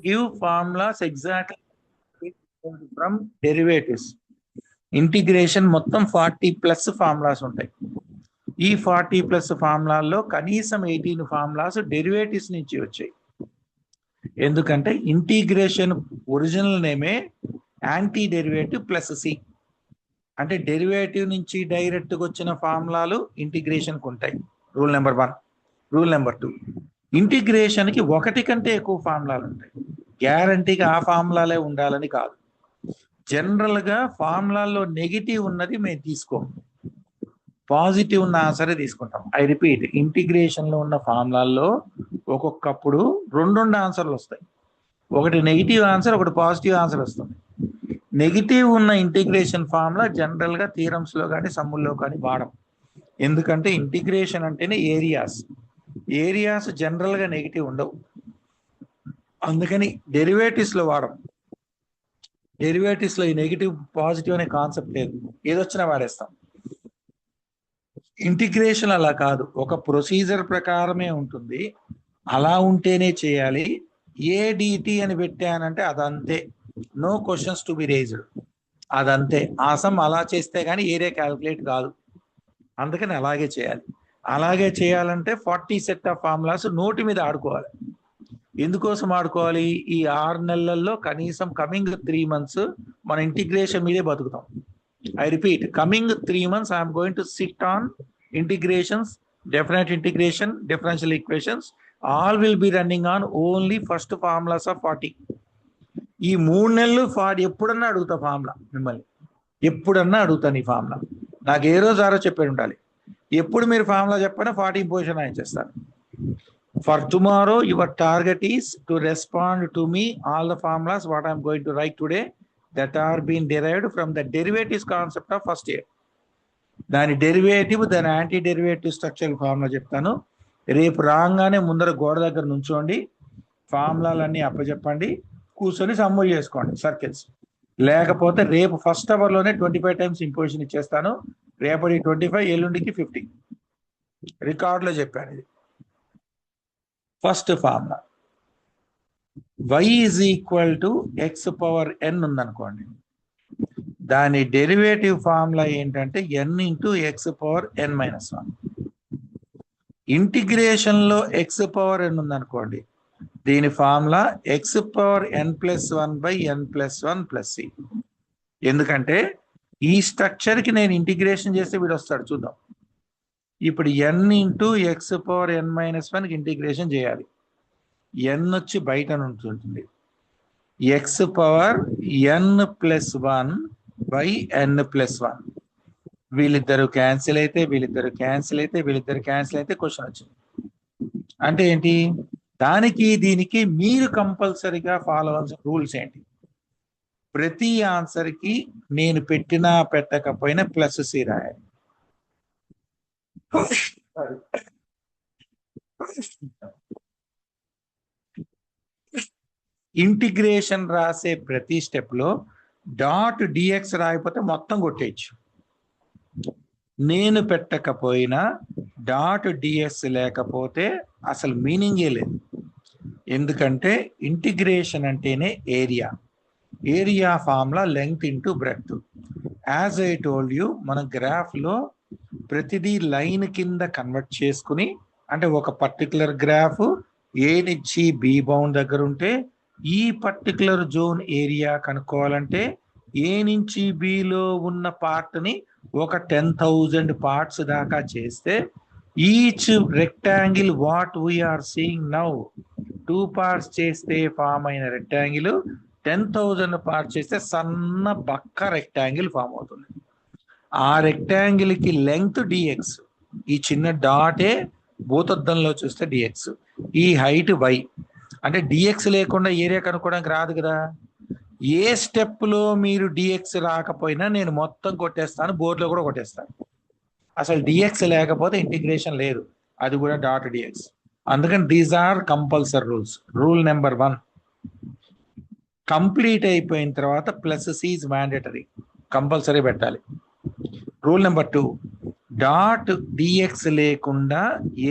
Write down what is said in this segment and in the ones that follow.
give formulas exactly from derivatives. Integration మొత్తం 40+ formulas ఉంటాయి. ఈ 40+ ఫార్ములాల్లో కనీసం 18 ఫార్ములాస్ డెరివేటివ్స్ నుంచి వచ్చాయి. ఎందుకంటే ఇంటిగ్రేషన్ ఒరిజినల్ నేమే యాంటీ డెరివేటివ్ ప్లస్ సి. అంటే డెరివేటివ్ నుంచి డైరెక్ట్గా వచ్చిన ఫార్ములాలు ఇంటిగ్రేషన్కి ఉంటాయి. Rule number 1. రూల్ నెంబర్ 2, ఇంటిగ్రేషన్కి ఒకటి కంటే ఎక్కువ ఫార్ములాలు ఉంటాయి. గ్యారంటీగా ఆ ఫార్ములాలే ఉండాలని కాదు. జనరల్గా ఫార్ములాల్లో నెగిటివ్ ఉన్నది మేము తీసుకోము, పాజిటివ్ ఉన్న ఆన్సరే తీసుకుంటాం. ఐ రిపీట్, ఇంటిగ్రేషన్లో ఉన్న ఫార్ములాల్లో ఒక్కొక్కప్పుడు 2 ఆన్సర్లు వస్తాయి. ఒకటి నెగిటివ్ ఆన్సర్, ఒకటి పాజిటివ్ ఆన్సర్ వస్తుంది. నెగిటివ్ ఉన్న ఇంటిగ్రేషన్ ఫార్ములా జనరల్గా థీరమ్స్లో కానీ సమ్ముల్లో కానీ వాడం. ఎందుకంటే ఇంటిగ్రేషన్ అంటేనే ఏరియాస్ జనరల్గా నెగిటివ్ ఉండవు. అందుకని డెరివేటివ్స్లో వాడం. డెరివేటివ్స్లో ఈ నెగిటివ్ పాజిటివ్ అనే కాన్సెప్ట్ లేదు, ఏదొచ్చినా వాడేస్తాం. ఇంటిగ్రేషన్ అలా కాదు, ఒక ప్రొసీజర్ ప్రకారమే ఉంటుంది. అలా ఉంటేనే చేయాలి. ఏడిటి అని పెట్టానంటే అదంతే, no questions to be raised, అదంతే. ఆసం అలా చేస్తే కానీ ఏరియా క్యాల్కులేట్ కాదు. అందుకని అలాగే చేయాలి. అలాగే చేయాలంటే 40 సెట్ ఆఫ్ ఫార్ములాస్ నోటి మీద ఆడుకోవాలి. ఎందుకోసం ఆడుకోవాలి? ఈ 6 నెలల్లో కనీసం కమింగ్ 3 months మన ఇంటిగ్రేషన్ మీదే బతుకుతాం. I repeat, coming 3 months I'm going to SIT on integrations, definite integration, differential equations, all will be running on only first formulas of 40. ఈ 3 నెలలు ఎప్పుడన్నా అడుగుతా ఫార్ములా, మిమ్మల్ని ఎప్పుడన్నా అడుగుతాను ఈ ఫార్ములా. నాకు ఏ రోజు ఆరో చెప్పేది ఉండాలి. ఎప్పుడు మీరు ఫార్ములా చెప్పినా 40 ఇంపోజిషన్ ఆయన చేస్తాను. For tomorrow, your target is to respond to me all the formulas what I am going to write today that are being derived from the derivatives concept of first year. దాని derivative, దాని anti derivative structure formula చెప్తాను. రేపు రాగానే ముందర గోడ దగ్గర నుంచోండి, ఫార్ములాలన్నీ అప్పచెప్పండి, కూర్చొని సమ్మూ చేసుకోండి సర్కిల్స్. లేకపోతే రేపు ఫస్ట్ అవర్లోనే 25 times ఇంపోజిషన్ ఇచ్చేస్తాను. రేపటి 25, ఎల్లుండికి 50. రికార్డులో చెప్పాను ఇది. First formula y is equal to x power n ఉందనుకోండి. దాని డెరివేటివ్ ఫార్ములా ఏంటంటే n into x power n-1. ఇంటిగ్రేషన్లో x power n ఉందనుకోండి, దీని ఫార్ములా x పవర్ n+1/n+1+c. ఎందుకంటే ఈ స్ట్రక్చర్కి నేను ఇంటిగ్రేషన్ చేస్తే వీడు వస్తాడు, చూద్దాం. ఇప్పుడు n ఇంటూ x పవర్ n-1కి ఇంటిగ్రేషన్ చేయాలి. n వచ్చి బయట ఉంటుంది. x power n+1/n+1. వీళ్ళిద్దరు క్యాన్సిల్ అయితే, వీళ్ళిద్దరు క్యాన్సిల్ అయితే, వీళ్ళిద్దరు క్యాన్సిల్ అయితే క్వశ్చన్ వచ్చింది. అంటే ఏంటి? దానికి దీనికి మీరు కంపల్సరీగా ఫాలో అవ్వాల్సిన రూల్స్ ఏంటి? ప్రతి ఆన్సర్కి నేను పెట్టినా పెట్టకపోయినా +c రాయాలి. ఇంటిగ్రేషన్ రాసే ప్రతి స్టెప్లో .dx రాయిపోతే మొత్తం కొట్టేయచ్చు. నేను పెట్టకపోయినా .ds లేకపోతే అసలు మీనింగే లేదు. ఎందుకంటే ఇంటిగ్రేషన్ అంటేనే area formula length into breadth. As I told you, మన గ్రాఫ్లో ప్రతిదీ లైన్ కింద కన్వర్ట్ చేసుకుని, అంటే ఒక పర్టికులర్ గ్రాఫ్ ఏ నుంచి బి బౌండ్ దగ్గర ఉంటే ఈ పర్టికులర్ జోన్ ఏరియా కనుక్కోవాలంటే ఏ నుంచి బిలో ఉన్న పార్ట్ని ఒక 10,000 parts దాకా చేస్తే each rectangle what we're seeing now 2 parts చేస్తే ఫామ్ అయిన రెక్టాంగిల్ 10,000 parts చేస్తే సన్న బక్క రెక్టాంగిల్ ఫామ్ అవుతుంది. ఆ రెక్టాంగిల్కి లెంగ్త్ dx, ఈ చిన్న డాటే భూతద్దంలో చూస్తే dx, ఈ హైట్ y. అంటే dx లేకుండా ఏరియా కనుక్కోవడానికి రాదు కదా. ఏ స్టెప్లో మీరు dx రాకపోయినా నేను మొత్తం కొట్టేస్తాను, బోర్డులో కూడా కొట్టేస్తాను. అసలు dx లేకపోతే ఇంటిగ్రేషన్ లేదు, అది కూడా .dx. అందుకని these are compulsory rules. Rule number 1, complete అయిపోయిన తర్వాత +c ఈజ్ మ్యాండేటరీ, కంపల్సరీ పెట్టాలి. రూల్ నెంబర్ 2, .dx లేకుండా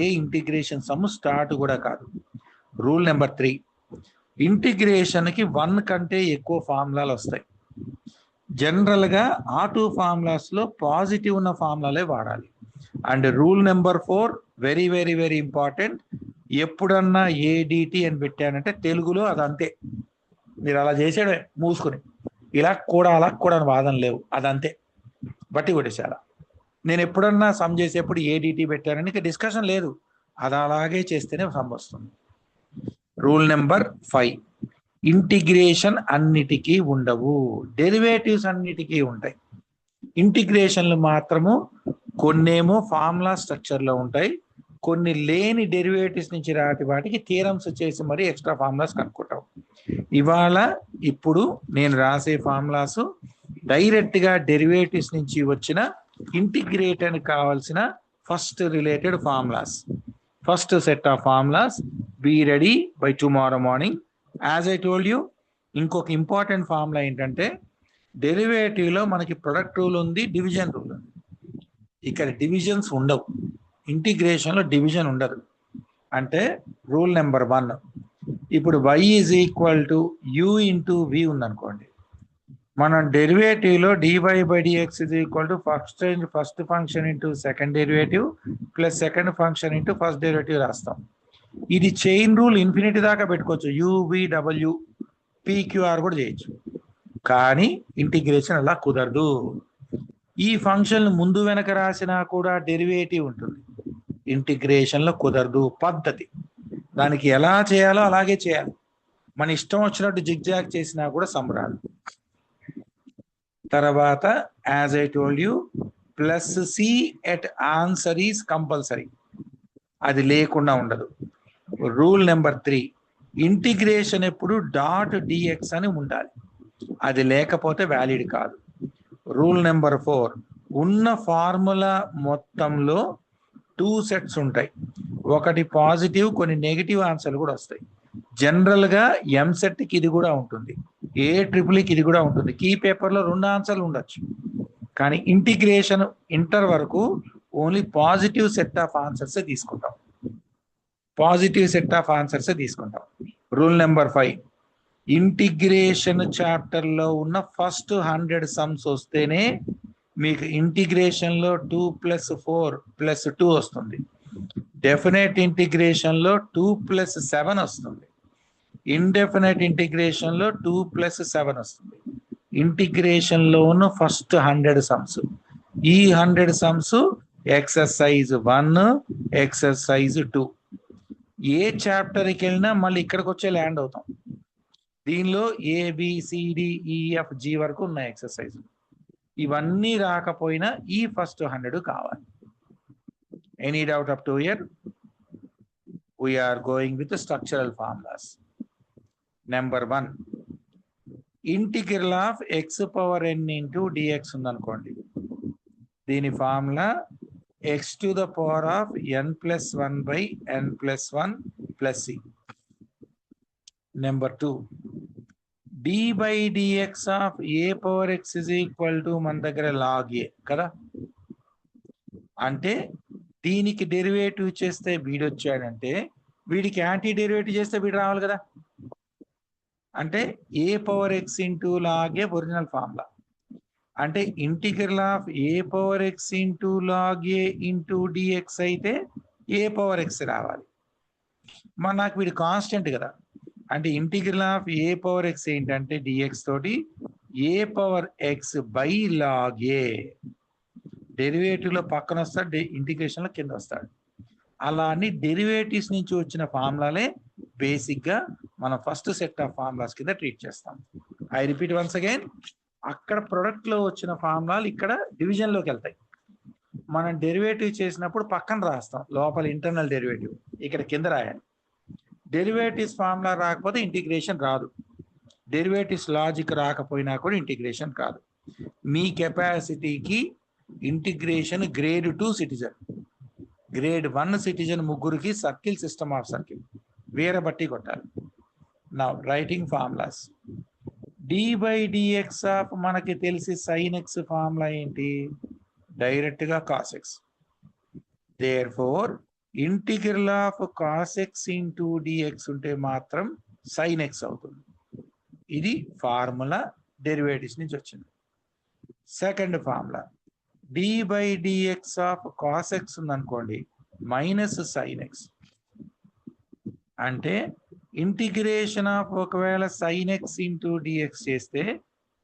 ఏ ఇంటిగ్రేషన్ సమ్ స్టార్ట్ కూడా కాదు. రూల్ నెంబర్ 3, ఇంటిగ్రేషన్కి 1 కంటే ఎక్కువ ఫార్ములాలు వస్తాయి. జనరల్గా ఆ 2 ఫార్ములాస్లో పాజిటివ్ ఉన్న ఫార్ములాలే వాడాలి. And rule number 4 very very very important. ఎప్పుడన్నా ఏడిటి అని పెట్టానంటే తెలుగులో అదంతే, మీరు అలా చేసాడే మూసుకుని ఇలా కూడా అలా కూడా అని వాదన లేవు, అదంతే బట్టి కొట్టేసాల. నేను ఎప్పుడన్నా సమ్ చేసేప్పుడు ఏడిటి పెట్టానని ఇక డిస్కషన్ లేదు, అది అలాగే చేస్తేనే సమ్ వస్తుంది. రూల్ నెంబర్ 5, ఇంటిగ్రేషన్ అన్నిటికీ ఉండవు, డెరివేటివ్స్ అన్నిటికీ ఉంటాయి. ఇంటిగ్రేషన్లు మాత్రము కొన్నేమో ఫార్ములా స్ట్రక్చర్లో ఉంటాయి, కొన్ని లేని డెరివేటివ్స్ నుంచి రాటి వాటికి థియరమ్స్ చేసి మరి ఎక్స్ట్రా ఫార్ములాస్ కనుక్కుంటాం. ఇవాళ ఇప్పుడు నేను రాసే ఫార్ములాస్ డైరెక్ట్గా డెరివేటివ్స్ నుంచి వచ్చిన ఇంటిగ్రేట్ కావాల్సిన first related formulas, first set of formulas. Be ready by tomorrow morning. As I told you, ఇంకొక ఇంపార్టెంట్ ఫార్ములా ఏంటంటే డెరివేటివ్లో మనకి ప్రొడక్ట్ రూల్ ఉంది, డివిజన్ రూల్ ఉంది. ఇక్కడ డివిజన్స్ ఉండవు, ఇంటిగ్రేషన్లో డివిజన్ ఉండదు. అంటే రూల్ నెంబర్ 1, ఇప్పుడు y is equal to u into v ఉందనుకోండి, మనం డెరివేటివ్లో dy by dx is equal to first function into second derivative plus second function into first derivative రాస్తాం. ఇది చైన్ రూల్ ఇన్ఫినిటీ దాకా పెట్టుకోవచ్చు, u v w pqr కూడా చేయొచ్చు. కానీ integration అలా కుదరదు. ఈ ఫంక్షన్ ముందు వెనక రాసినా కూడా డెరివేటివ్ ఉంటుంది, ఇంటిగ్రేషన్లో కుదరదు. పద్ధతి దానికి ఎలా చేయాలో అలాగే చేయాలి, మన ఇష్టం వచ్చినట్టు జిగ్జాగ్ చేసినా కూడా సంబరాలు. తర్వాత as I told you, plus C at answer is compulsory, అది లేకుండా ఉండదు. రూల్ నెంబర్ 3, ఇంటిగ్రేషన్ ఎప్పుడు డాట్ డిఎక్స్ అని ఉండాలి, అది లేకపోతే వ్యాలిడ్ కాదు. రూల్ నెంబర్ 4, ఉన్న ఫార్ములా మొత్తంలో 2 సెట్స్ ఉంటాయి, ఒకటి పాజిటివ్, కొన్ని నెగిటివ్ ఆన్సర్లు కూడా వస్తాయి. జనరల్గా ఎంసెట్కి ఇది కూడా ఉంటుంది, ఏ ట్రిపుల్కి ఇది కూడా ఉంటుంది. కీ పేపర్లో 2 ఆన్సర్లు ఉండొచ్చు, కానీ ఇంటిగ్రేషన్ ఇంటర్ వరకు only positive set of answers తీసుకుంటాం, పాజిటివ్ సెట్ ఆఫ్ ఆన్సర్స్ తీసుకుంటాం. రూల్ నెంబర్ 5, ఇంటిగ్రేషన్ చాప్టర్లో ఉన్న ఫస్ట్ 100 సమ్స్ వస్తేనే మీకు ఇంటిగ్రేషన్లో 2 + 4 + 2 వస్తుంది, డెఫినెట్ ఇంటిగ్రేషన్లో 2 + 7 వస్తుంది, ఇండెఫినెట్ ఇంటిగ్రేషన్లో 2 + 7 వస్తుంది. ఇంటిగ్రేషన్లో ఉన్న ఫస్ట్ 100 సమ్స్, ఈ 100 సమ్స్ ఎక్సర్సైజ్ 1, ఎక్సర్సైజ్ 2. ఏ చాప్టర్కి వెళ్ళినా మళ్ళీ ఇక్కడికి వచ్చే ల్యాండ్ అవుతాం. దీనిలో ABCDEFG వరకు ఉన్నాయి ఎక్సర్సైజ్. ఇవన్నీ రాకపోయినా ఈ ఫస్ట్ 100 కావాలి. Any doubt up to hear? We are going with the structural formulas. Number 1, integral of x⁴n into dx ఉందనుకోండి, దీని formula x⁴n+1/n+1 + c. Number 2, d/dx of a⁴x is equal to మన దగ్గర log a కదా, అంటే దీనికి derivative చేస్తే వీడు వచ్చాడంటే వీడికి యాంటీ డెరివేటివ్ చేస్తే వీడు రావాలి కదా. అంటే a⁴x into log a original formula, అంటే integral of a⁴x into log a into dx అయితే a⁴x రావాలి. మరి నాకు వీడు కాన్స్టెంట్ కదా, అంటే ఇంటిగ్రల్ ఆఫ్ a⁴x ఏంటంటే dx తోటి a⁴x బై log a, డెరివేటివ్లో పక్కన వస్తాడు, ఇంటిగ్రేషన్లో కింద వస్తాడు. అలా అన్ని డెరివేటివ్స్ నుంచి వచ్చిన ఫార్ములాలే బేసిక్గా మనం ఫస్ట్ సెట్ ఆఫ్ ఫార్ములాస్ కింద ట్రీట్ చేస్తాం. ఐ రిపీట్ వన్స్ అగైన్, అక్కడ ప్రొడక్ట్లో వచ్చిన ఫార్ములాలు ఇక్కడ డివిజన్లోకి వెళ్తాయి. మనం డెరివేటివ్ చేసినప్పుడు పక్కన రాస్తాం, లోపల ఇంటర్నల్ డెరివేటివ్ ఇక్కడ కింద రాయాలి. డెరివేటివ్స్ ఫార్ములా రాకపోతే ఇంటిగ్రేషన్ రాదు, డెరివేటివ్స్ లాజిక్ రాకపోయినా కూడా ఇంటిగ్రేషన్ కాదు. మీ కెపాసిటీకి integration grade 2 citizen, grade 1 citizen ముగ్గురికి సర్కిల్, సిస్టమ్ ఆఫ్ సర్కిల్ వేరే బట్టి కొట్టాలి. నా రైటింగ్ ఫార్ములాస్, d/dx ఆఫ్ మనకి తెలిసి sin x ఫార్ములా ఏంటి, డైరెక్ట్గా cos x. Therefore integral of cos x into dx ఉంటే మాత్రం sin x అవుతుంది. ఇది ఫార్ములా డెరివేటివ్స్ నుంచి వచ్చింది. Second formula d by dx of cos x ఉందనుకోండి మైనస్ sin x అంటే ఇంటిగ్రేషన్ ఆఫ్ ఒకవేళ sin x ఇంటూ dx చేస్తే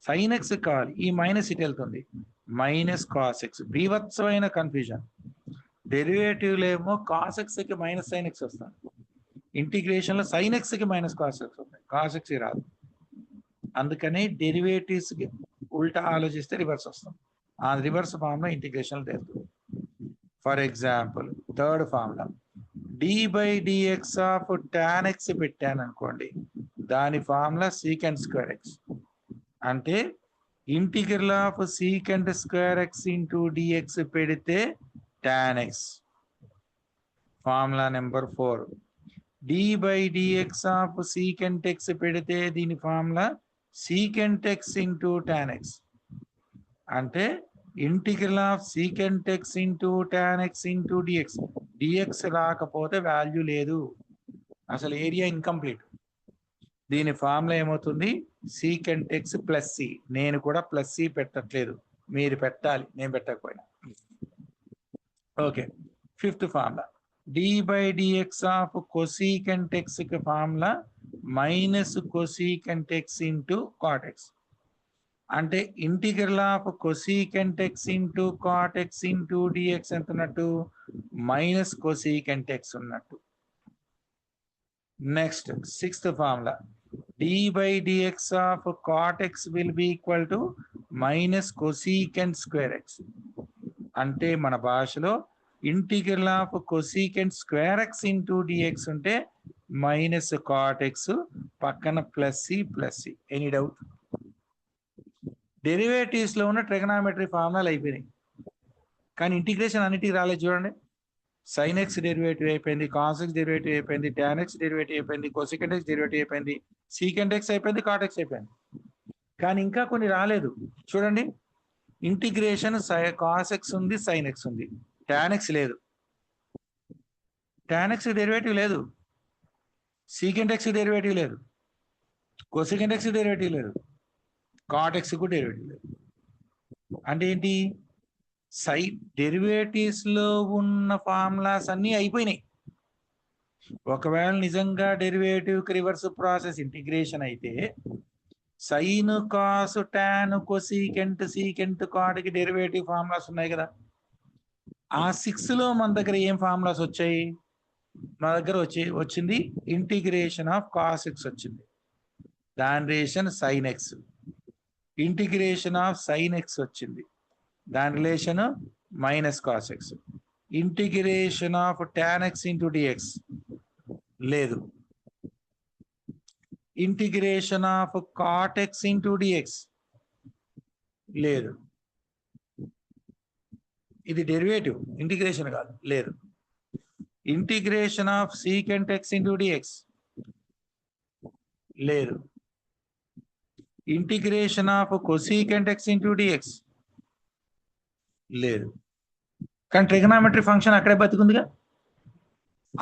sin x కావాలి, ఈ మైనస్ ఇటు వెళ్తుంది మైనస్ cos x. బీభత్సమైన కన్ఫ్యూజన్. డెరివేటివ్లో ఏమో cos x కి మైనస్ sin x వస్తుంది, ఇంటిగ్రేషన్లో sin x కి మైనస్ cos x వస్తుంది, cos x రాదు. అందుకని డెరివేటివ్స్ కి ఉల్టా ఆలోచిస్తే రివర్స్ వస్తుంది. ఆ రివర్స్ ఫార్ములా ఇంటిగ్రేషన్ తెలుస్తుంది. For example third formula d by dx of tan x పెట్టాను అనుకోండి, దాని ఫార్ములా secant square x అంటే integral of secant square x into dx పెడితే tan x. Formula number 4 d by dx of secant x పెడితే దీని formula secant x into tan x అంటే integral of secant x into tan x into dx. dx రాకపోతే value లేదు, అసలు area incomplete. దీని formula ఏమవుతుంది secant x plus C. నేను కూడా ప్లస్ సి పెట్టట్లేదు, మీరు పెట్టాలి, నేను పెట్టకపోయినా. Okay, fifth formula d by dx of cosecant x కి formula minus cosecant x into cot x అంటే integral of cosecant x into cot x into dx ఎంత ఉన్నట్టు మైనస్ cosecant x ఉన్నట్టు. Next sixth formula d by dx of cot x will be equal to minus cosecant square x అంటే మన భాషలో integral of cosecant square x into dx ఉంటే minus cot x పక్కన plus C plus C. Any doubt? Derivatives లో ఉన్న trigonometry ఫార్ములాలు అయిపోయినాయి, కానీ integration అన్నిటికీ రాలేదు. చూడండి, sin x డెరివేటివ్ అయిపోయింది, cos x డెరివేటివ్ అయిపోయింది, tan x డెరివేటివ్ అయిపోయింది, cosecant x డెరివేటివ్ అయిపోయింది, secant x అయిపోయింది, cot x అయిపోయింది, కానీ ఇంకా కొన్ని రాలేదు. చూడండి, ఇంటిగ్రేషన్ cos x ఉంది, sin x ఉంది, tan x లేదు, tan x డెరివేటివ్ లేదు, secant x డెరివేటివ్ లేదు, cosecant x డెరివేటివ్ లేదు, cot x కు డెరివేటివ్ లేదు. అంటే ఏంటి? డెరివేటివ్స్ లో ఉన్న ఫార్ములాస్ అన్ని అయిపోయినాయి. ఒకవేళ నిజంగా డెరివేటివ్ కి రివర్స్ ప్రాసెస్ ఇంటిగ్రేషన్ అయితే sine cos tan cosecant secant cot కి డెరివేటివ్ ఫార్ములాస్ ఉన్నాయి కదా. ఆ 6 లో మన దగ్గర ఏం ఫార్ములాస్ వచ్చాయి? మన దగ్గర వచ్చింది ఇంటిగ్రేషన్ ఆఫ్ కాస్ ఎక్స్ వచ్చింది, దాని relation sine x. Integration of sine x వచ్చింది, దాని relation minus cos x. Integration of tan x into dx లేదు. Integration of cot x into dx లేదు. ఇది డెరివేటివ్, ఇంటిగ్రేషన్ కాదు, లేదు. Integration of secant x into dx లేదు. Integration of cosecant x into dx లేదు. కానీ ట్రిగనామెట్రీ ఫంక్షన్ అక్కడే బతికుందిగా,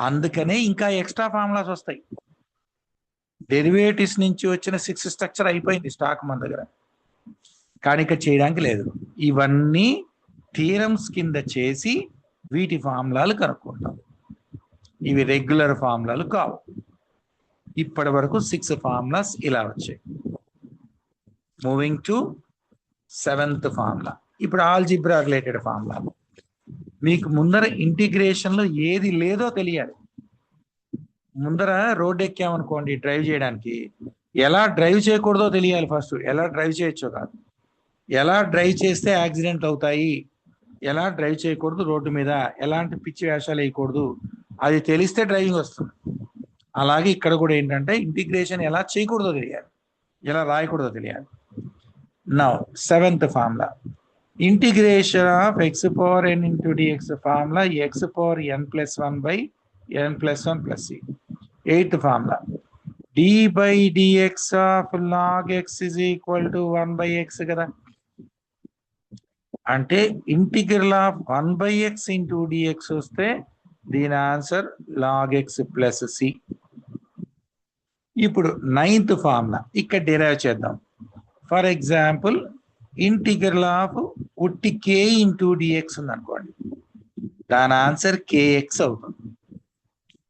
అందుకనే ఇంకా ఎక్స్ట్రా ఫార్ములాస్ వస్తాయి. డెరివేటివ్స్ నుంచి వచ్చిన 6 స్ట్రక్చర్ అయిపోయింది స్టాక్ మన దగ్గర, కానీ ఇక చేయడానికి లేదు. ఇవన్నీ థియరమ్స్ కింద చేసి వీటి ఫార్ములాలు కనుక్కుంటాం. ఇవి రెగ్యులర్ ఫార్ములాలు కావు. ఇప్పటి వరకు 6 ఫార్ములాస్ ఇలా వచ్చాయి. Moving to 7th formula. ఇప్పుడు ఆల్జిబ్రా రిలేటెడ్ ఫార్ములా. మీకు ముందర ఇంటిగ్రేషన్ లో ఏది లేదో తెలియాలి. ముందర రోడ్ ఎక్కామనుకోండి డ్రైవ్ చేయడానికి, ఎలా డ్రైవ్ చేయకూడదో తెలియాలి ఫస్ట్. ఎలా డ్రైవ్ చేయొచ్చో కాదు, ఎలా డ్రైవ్ చేస్తే యాక్సిడెంట్ అవుతాయి, ఎలా డ్రైవ్ చేయకూడదు, రోడ్డు మీద ఎలాంటి పిచ్చి వేషాలు వేయకూడదు, అది తెలిస్తే డ్రైవింగ్ వస్తుంది. అలాగే ఇక్కడ కూడా ఏంటంటే ఇంటిగ్రేషన్ ఎలా చేయకూడదో తెలియాలి, ఎలా రాయకూడదో తెలియాలి. Now 7th formula, integration of x power n into dx formula x power n plus 1 by n plus 1 plus c. 8th formula, d by dx of log x is equal to 1 by x కదా. అంటే integral of 1 by x into dx వస్తే దీని answer log x plus c. ఇప్పుడు 9th formula ఇక్కడ derive చేద్దాం. For example integral of ఉట్టి కే into dx ఉంది అనుకోండి, దాని ఆన్సర్ కేఎక్స్ అవుతుంది.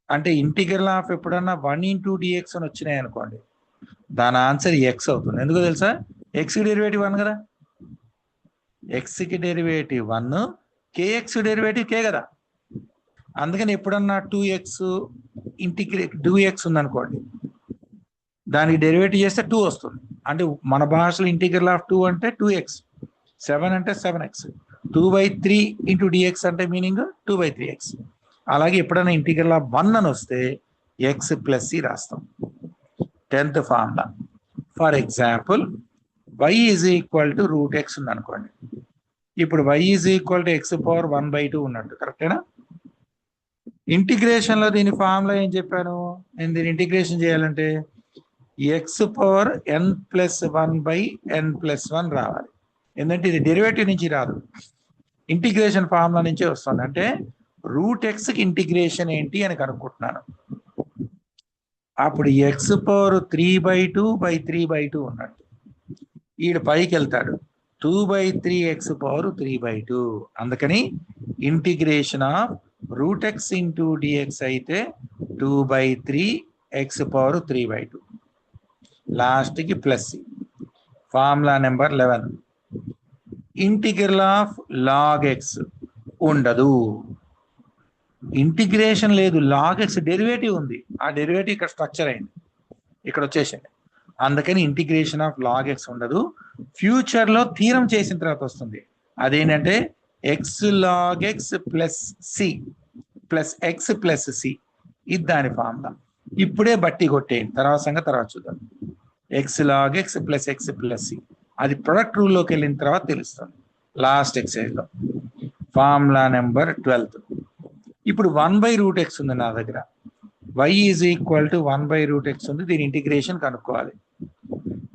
అంటే ఇంటిగ్రల్ ఆఫ్ ఎప్పుడన్నా 1 ఇంటూ డిఎక్స్ అని వచ్చినాయి అనుకోండి, దాని ఆన్సర్ ఎక్స్ అవుతుంది. ఎందుకో తెలుసా? ఎక్స్ డెరివేటివ్ 1 కదా, ఎక్స్కి డెరివేటివ్ 1, కేఎక్స్ డెరివేటివ్ కే కదా. అందుకని ఎప్పుడన్నా 2x ఇంటిగ్రేట్ 2x ఉందనుకోండి, దానికి డెరివేటివ్ చేస్తే 2 వస్తుంది. అంటే మన భాషలో ఇంటిగ్రల్ ఆఫ్ 2 అంటే 2x, 7 అంటే 7x, 2/3 ఇంటూ డిఎక్స్ అంటే మీనింగ్ 2/3x. అలాగే ఎప్పుడైనా ఇంటిగ్రల్ ఆఫ్ 1 అని వస్తే x ప్లస్ సి రాస్తాం. 10th formula for example y is equal to root x ఉంది అనుకోండి. ఇప్పుడు y is equal to x power 1/2 ఉన్నట్టు, కరెక్టేనా? ఇంటిగ్రేషన్ లో దీని ఫార్ములా ఏం చెప్పాను నేను? దీని ఇంటిగ్రేషన్ చేయాలంటే ఎక్స్ పవర్ ఎన్ ప్లస్ 1/n+1 రావాలి. ఎందుకంటే ఇది డెరివేటివ్ నుంచి రాదు, ఇంటిగ్రేషన్ ఫార్ములా నుంచే వస్తుంది. అంటే రూట్ ఎక్స్కి ఇంటిగ్రేషన్ ఏంటి అని కనుక్కుంటున్నాను. అప్పుడు ఎక్స్ పవర్ 3/2/3/2 ఉన్నట్టు, ఈడు పైకి వెళ్తాడు 2/3x పవర్ 3/2. అందుకని integration of root x into dx అయితే 2/3x పవర్ 3/2. లాస్ట్కి plus. Formula number 11 integral of log x ఉండదు, ఇంటిగ్రేషన్ లేదు, లాగ్ ఎక్స్ డెరివేటివ్ ఉంది. ఆ డెరివేటివ్ ఇక్కడ స్ట్రక్చర్ అయింది, ఇక్కడ వచ్చేసింది. అందుకని ఇంటిగ్రేషన్ ఆఫ్ లాగ్ ఎక్స్ ఉండదు. ఫ్యూచర్ లో థీరం చేసిన తర్వాత వస్తుంది. అదేంటంటే x log x plus C plus x plus C, ఇది దాని ఫార్ములా. ఇప్పుడే బట్టి కొట్టేయండి, తర్వాత సంగతి తర్వాత చూద్దాం. X log x plus x plus C, అది ప్రొడక్ట్ రూల్లోకి వెళ్ళిన తర్వాత తెలుస్తుంది లాస్ట్ ఎక్సైజ్ లో. ఫార్ములా నెంబర్ 12 ఇప్పుడు 1/√x ఉంది నా దగ్గర, y is equal to 1/√x ఉంది. దీని ఇంటిగ్రేషన్ కనుక్కోవాలి.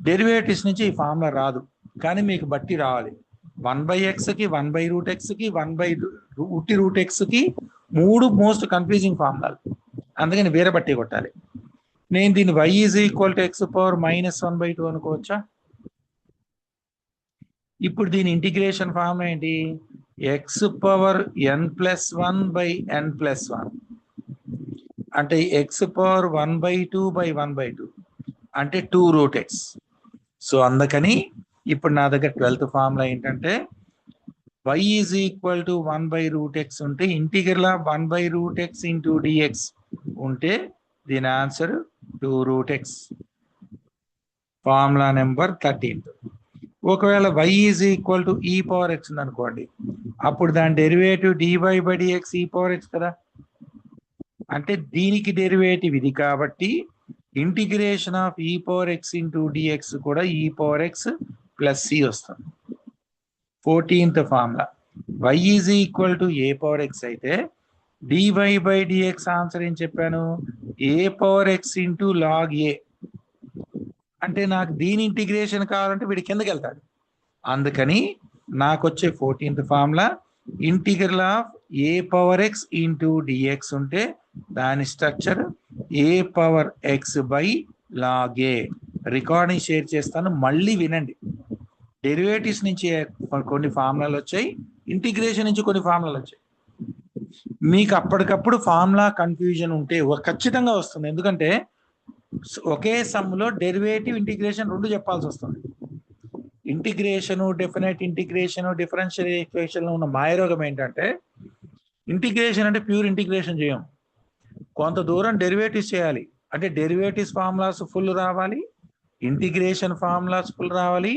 డెరివేటివ్స్ నుంచి ఈ ఫార్ములా రాదు, కానీ మీకు బట్టి రావాలి. 1/xకి 1/√xకి 1/√x మూడు మోస్ట్ కన్ఫ్యూజింగ్ ఫార్ములాలు, అందుకని వేరే బట్టి కొట్టాలి. నేను దీన్ని y is equal to X power -1/2 అనుకోవచ్చా? ఇప్పుడు దీని ఇంటిగ్రేషన్ ఫార్ములా ఏంటి? ఎక్స్ పవర్ n+1/n+1 అంటే ఎక్స్ పవర్ 1/2/1/2 అంటే 2√x. సో అందుకని ఇప్పుడు నా దగ్గర 12th ఫార్ములా ఏంటంటే y is equal to 1/√x ఉంటే integral of 1/√x into dx ఉంటే దీని ఆన్సర్ 2√x. ఫార్ములా నెంబర్ 13 ఒకవేళ y is equal to e power x ఉంది అనుకోండి, అప్పుడు దాని derivative dy/dx e power x కదా. అంటే దీనికి డెరివేటివ్ ఇది కాబట్టి integration of e power x into dx కూడా e power x plus C వస్తుంది. 14th formula y is equal to a power x అయితే dy/dx ఆన్సర్ ఏం చెప్పాను? a power x into log a. అంటే నాకు దీని ఇంటిగ్రేషన్ కావాలంటే వీడి కిందకి వెళ్తాడు. అందుకని నాకు వచ్చే 14th formula integral of a power x into dx ఉంటే దాని structure a power x by log a. Recording share చేస్తాను, మళ్ళీ వినండి. డెరివేటివ్స్ నుంచి కొన్ని ఫార్ములాలు వచ్చాయి, ఇంటిగ్రేషన్ నుంచి కొన్ని ఫార్ములాలు వచ్చాయి. మీకు అప్పటికప్పుడు ఫార్ములా కన్ఫ్యూజన్ ఉంటే ఖచ్చితంగా వస్తుంది, ఎందుకంటే ఒకే సమ్లో డెరివేటివ్ ఇంటిగ్రేషన్ రెండు చెప్పాల్సి వస్తుంది. Integration, definite integration, differential equation లో ఉన్న మాయరోగం ఏంటంటే ఇంటిగ్రేషన్ అంటే ప్యూర్ ఇంటిగ్రేషన్ చేయం, కొంత దూరం డెరివేటివ్స్ చేయాలి. అంటే డెరివేటివ్స్ ఫార్ములాస్ ఫుల్ రావాలి, ఇంటిగ్రేషన్ ఫార్ములాస్ ఫుల్ రావాలి.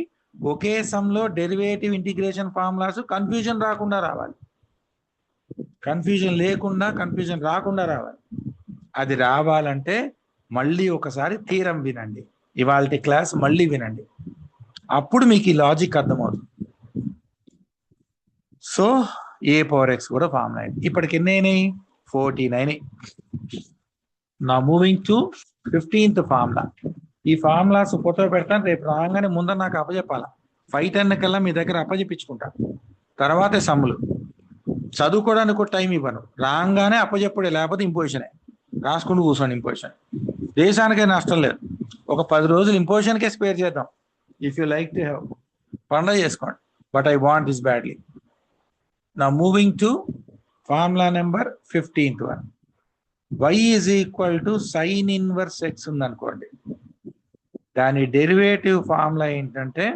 ఒకే సమ్లో డెరివేటివ్ ఇంటిగ్రేషన్ ఫార్ములాస్ కన్ఫ్యూజన్ రాకుండా రావాలి, కన్ఫ్యూజన్ లేకుండా కన్ఫ్యూజన్ రాకుండా రావాలి. అది రావాలంటే మళ్ళీ ఒకసారి థీరం వినండి, ఇవాళ క్లాస్ మళ్ళీ వినండి, అప్పుడు మీకు ఈ లాజిక్ అర్థమవుతుంది. సో ఏ పవర్ ఎక్స్ కూడా ఫార్ములా అయింది. ఇప్పటికి ఎన్ని అయినాయి? 14 అయినాయి. నా మూవింగ్ టు 15th ఫార్ములా. ఈ ఫార్ములాస్ ఫోటో పెడతాను, రేపు రాగానే ముందర నాకు అప్పచెప్పాలా. 5:10 కల్లా మీ దగ్గర అప్పచెప్పించుకుంటా, తర్వాతే సమ్ములు. చదువుకోవడానికి ఒక టైం ఇవ్వను, రాగానే అప్పచెప్పుడే, లేకపోతే ఇంపోజిషనే రాసుకుంటూ కూర్చోండి. ఇంపోజిషన్ దేశానికే నష్టం లేదు. ఒక 10 రోజులు ఇంపోజిషన్కే స్పేర్ చేద్దాం. If you like to have పండగ చేసుకోండి. But I want this badly. నా moving to formula number 15th one. y is equal to sine inverse x ఉందనుకోండి. దాని డెరివేటివ్ ఫార్ములా ఏంటంటే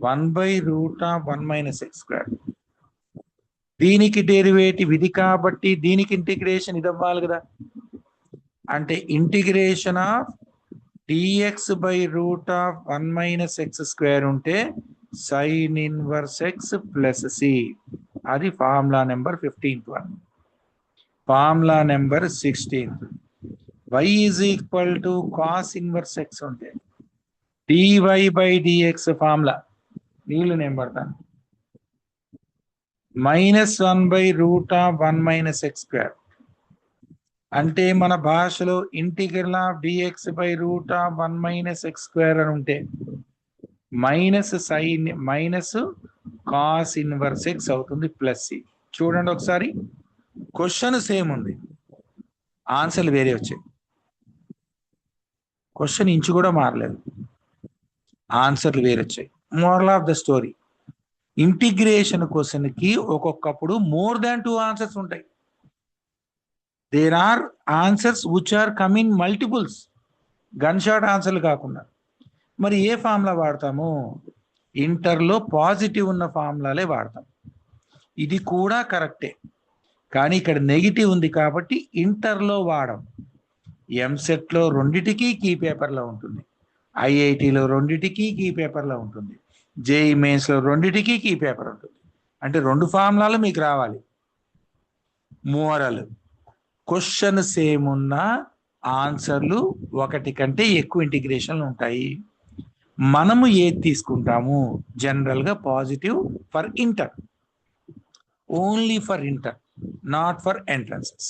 1/√1 - x². దీనికి డెరివేటివ్ ఇది కాబట్టి దీనికి ఇంటిగ్రేషన్ ఇది అవ్వాలి కదా. అంటే ఇంటిగ్రేషన్ ఆఫ్ dx/√1 - x² ఉంటే sine inverse x plus C. అది formula number 15th one. Formula number 16th. y is equal to cos inverse x ఉంటే dy/dx ఫార్ములా నీళ్ళు నేను పడతాను -1/√1 - x². అంటే మన భాషలో ఇంటిగ్రల్ ఆఫ్ dx/√1 - x² అని ఉంటే minus sine minus cos inverse x అవుతుంది ప్లస్ సి. చూడండి ఒకసారి, క్వశ్చన్ సేమ్ ఉంది, ఆన్సర్లు వేరే వచ్చాయి. క్వశ్చన్ ఇంచు కూడా మారలేదు, ఆన్సర్లు వేరే వచ్చాయి. Moral of the story, integration question కి ఒక్కొక్కప్పుడు మోర్ దాన్ 2 ఆన్సర్స్ ఉంటాయి. There are answers which are coming multiples, gun shot ఆన్సర్లు కాకుండా. మరి ఏ ఫార్ములా వాడతాము? ఇంటర్లో పాజిటివ్ ఉన్న ఫార్ములాలే వాడతాం. ఇది కూడా కరెక్టే, కానీ ఇక్కడ నెగిటివ్ ఉంది కాబట్టి ఇంటర్లో వాడం. ఎంసెట్లో రెండిటికి కీ పేపర్లో ఉంటుంది, ఐఐటిలో రెండిటికి కీ పేపర్లో ఉంటుంది, జేఈ మెయిన్స్లో రెండిటికి కీ పేపర్ ఉంటుంది. అంటే 2 ఫార్ములాలు మీకు రావాలి. మోరల్, క్వశ్చన్ సేమ్ ఉన్న ఆన్సర్లు ఒకటి కంటే ఎక్కువ ఇంటిగ్రేషన్లు ఉంటాయి. మనము ఏది తీసుకుంటాము? జనరల్గా positive for inter, only for inter, not for entrances.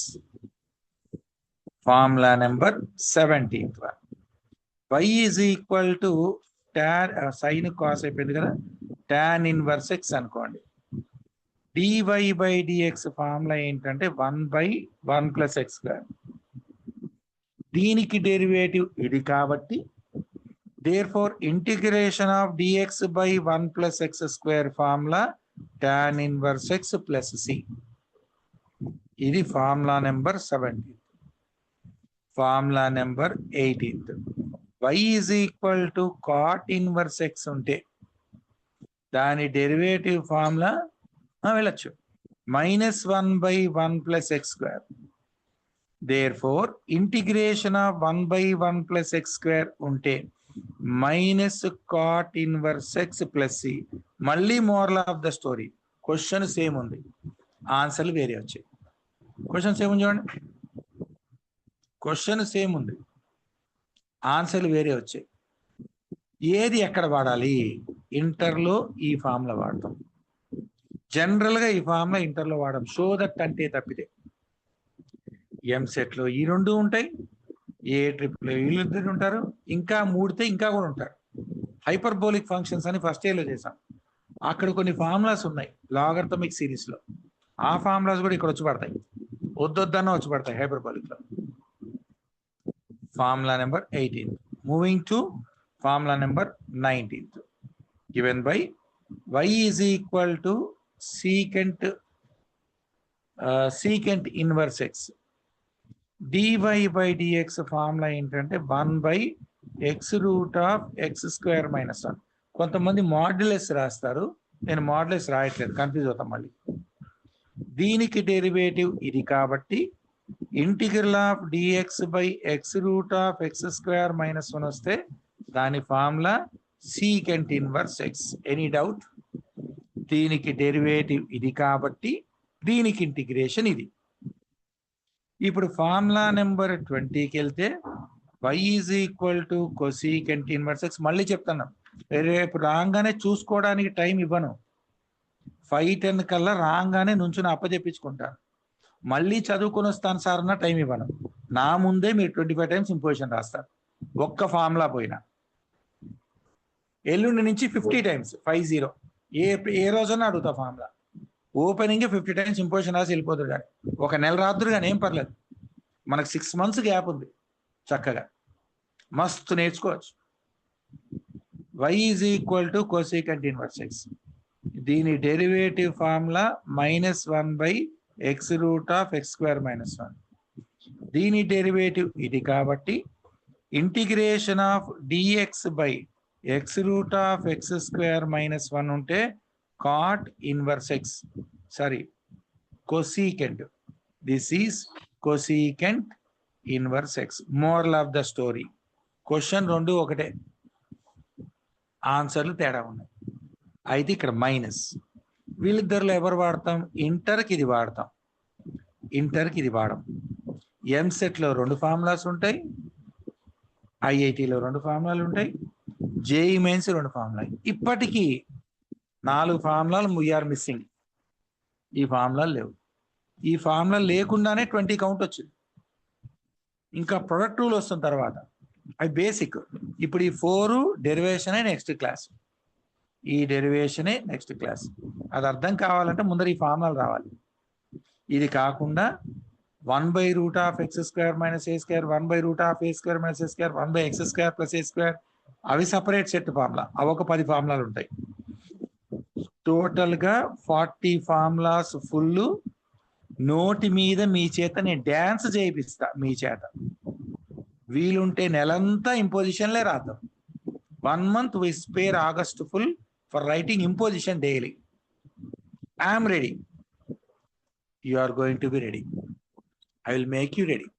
Formula number 17th one. y is equal to tan sine cos అయిపోయింది కదా, tan ఇన్వర్స్ ఎక్స్ అనుకోండి. dy/dx ఫార్ములా ఏంటంటే 1/1 + x². దీనికి డెరివేటివ్ ఇది కాబట్టి therefore integration of dx/1 + x² formula tan inverse x plus C. ఇది formula number 17th. Formula number 18th. y is equal to cot inverse x ఉంటే దాని derivative formula వెళ్ళచ్చు -1/1 + x². therefore integration of 1/1 + x² ఉంటే minus cot inverse x plus C. మళ్ళీ moral of the story, question same ఉంది, ఆన్సర్లు వేరే వచ్చాయి. Question same ఉంది చూడండి, క్వశ్చన్ సేమ్ ఉంది, ఆన్సర్లు వేరే వచ్చాయి. ఏది ఎక్కడ వాడాలి? ఇంటర్లో ఈ ఫార్ములా వాడతాం. జనరల్గా ఈ ఫార్ములా ఇంటర్లో వాడడం. షో దట్ అంటే తప్పితే ఎంసెట్లో ఈ 2 ఉంటాయి, ఏ ట్రిప్లో వీళ్ళిద్దరు ఉంటారు, ఇంకా 3తే ఇంకా కూడా ఉంటారు. హైపర్బోలిక్ ఫంక్షన్స్ అని ఫస్ట్ ఇయర్లో చేసాం. అక్కడ కొన్ని ఫార్ములాస్ ఉన్నాయి లాగరిథమిక్ సిరీస్లో, ఆ ఫార్ములాస్ కూడా ఇక్కడ వచ్చి పడతాయి, వద్దొద్దన్న వచ్చి పడతాయి హైపర్బోలిక్లో. Formula number 18. Moving to formula number 19th. Given by y is equal to secant inverse x. dy/dx formula ఏంటంటే 1/x√(x² - 1). కొంతమంది మాడ్యులస్ రాస్తారు, నేను మాడ్యులస్ రాయట్లేదు, కన్ఫ్యూజ్ అవుతాం మళ్ళీ. దీనికి డెరివేటివ్ ఇది కాబట్టి ఇంటిగ్రల్ ఆఫ్ dx/x√(x² - 1) వస్తే దాని formula secant inverse X. Any doubt? దీనికి డెరివేటివ్ ఇది కాబట్టి దీనికి ఇంటిగ్రేషన్ ఇది. ఇప్పుడు ఫార్ములా నెంబర్ 20కి వెళ్తే y is equal to cosecant inverse X. మళ్ళీ చెప్తున్నాం, రేపు రాగానే చూసుకోవడానికి టైం ఇవ్వను. 5:10 కల్లా రాగానే నుంచుని అప్పచెప్పించుకుంటాను. మళ్ళీ చదువుకొని వస్తాను సార్ అన్న టైం ఇవ్వను. నా ముందే మీరు 25 times ఇంపోజిషన్ రాస్తారు, ఒక్క ఫార్ములా పోయినా. ఎల్లుండి నుంచి 50 times, 50, ఏ రోజన్నా అడుగుతా ఫార్ములా. ఓపెనింగ్ 50 times ఇంపోజిషన్ రాసి వెళ్ళిపోతుంది. కానీ ఒక నెల రాత్రి కానీ ఏం పర్లేదు, మనకు 6 months గ్యాప్ ఉంది చక్కగా. మస్తు నేర్చుకోవచ్చు. y is equal to cosecant inverse x. దీని డెరివేటివ్ ఫార్ములా -1/x√(x²-1). దీని డెరివేటివ్ ఇది కాబట్టి integration of dx by x√(x²-1) ఉంటే cot inverse x, sorry cosecant. This is cosecant inverse x. Moral of the story, question రెండు ఒకటే, ఆన్సర్లు తేడా ఉన్నాయి. అయితే ఇక్కడ మైనస్. వీళ్ళిద్దరిలో ఎవరు వాడతాం? ఇంటర్కి ఇది వాడతాం, ఇంటర్కి ఇది వాడడం. ఎంసెట్లో 2 ఫార్ములాస్ ఉంటాయి, ఐఐటిలో 2 ఫార్ములాలు ఉంటాయి, జేఈ మెయిన్స్ 2 ఫార్ములాలు. ఇప్పటికీ 4 ఫార్ములాలు వీఆర్ మిస్సింగ్. ఈ ఫార్ములాలు లేవు. ఈ ఫార్ములా లేకుండానే 20 కౌంట్ వచ్చింది. ఇంకా ప్రొడక్ట్ రూల్ వస్తుంది తర్వాత, అవి బేసిక్. ఇప్పుడు ఈ 4 డెరివేషనే నెక్స్ట్ క్లాస్, ఈ డెరివేషనే నెక్స్ట్ క్లాస్. అది అర్థం కావాలంటే ముందర ఈ ఫార్ములాలు రావాలి. ఇది కాకుండా 1/√(x²-a², 1/√(a²-a², 1/x²+a², అవి సపరేట్ సెట్ ఫార్ములా, అవి ఒక 10 ఫార్ములాలు ఉంటాయి. టోటల్గా 40 ఫార్ములాస్ ఫుల్. నోటి మీద మీ చేత నేను డ్యాన్స్ చేయిస్తా మీ చేత. వీలుంటే నెలంతా ఇంపోజిషన్లే రాద్దాం. 1 month we spare August full for writing imposition daily. I am ready. You are going to be ready. I will make you ready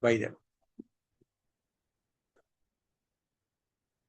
by then.